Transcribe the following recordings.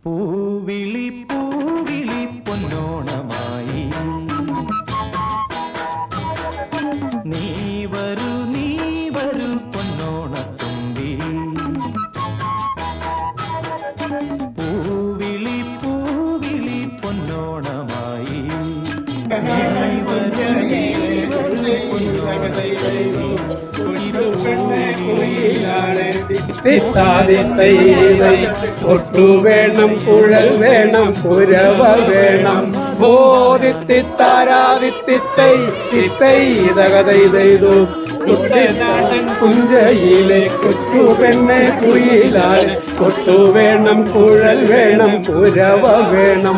പൂവിളി പൂവിളി പൊന്നോണമായി നീ വരൂ പൊന്നോണത്തുമ്പി പൂവിളി പൂവിളി പൊന്നോണമായി ഒട്ടു വേണം കുഴൽ വേണം കുരവ വേണം ബോധിത്തിത്താരാതിത്തിത്തൈ തിത്തൈ തകതൈതു കുഞ്ചയിലെ കൊച്ചു പെണ്ണെ കുയിലാണ് ഒട്ടു വേണം കുഴൽ വേണം കുരവ വേണം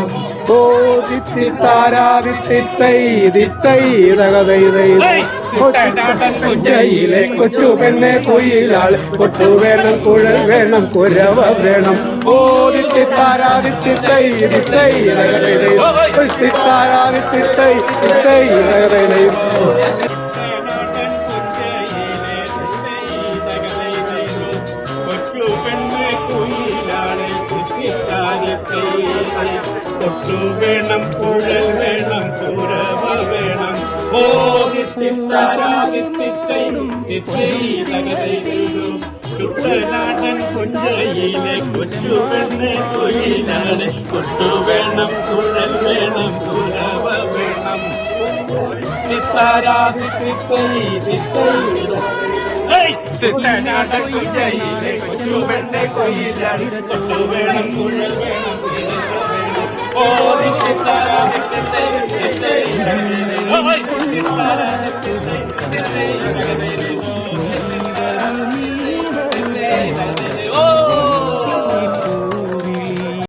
ബോധിത്തിത്താരാതിത്തിത്തൈ തിത്തൈ തകതൈതു കുഞ്ചയിലെ കൊച്ചു പെണ്ണെ കുയിലാൾ കൊട്ടു വേണം കുഴൽ വേണം കുരവ വേണം ഓദിത്തിത്താരാദിത്തിത്തൈ തിത്തൈ തിത്താരാദിത്തിത്തൈ തിത്തൈ ഒട്ടു വേണം കുഴൽ വേണം കുരവ വേണം കുട്ടനാടൻ കുഞ്ചയിലെ കൊച്ചു പെണ്ണെ കുയിലാണ് കൊട്ടു വേണം കുഴൽ വേണം കുരവ വേണം കുട്ടനാടൻ കുഞ്ചയിലെ കൊച്ചു പെണ്ണെ കുയിലാണ് കൊട്ടു വേണം കുഴൽ വേണം Oh,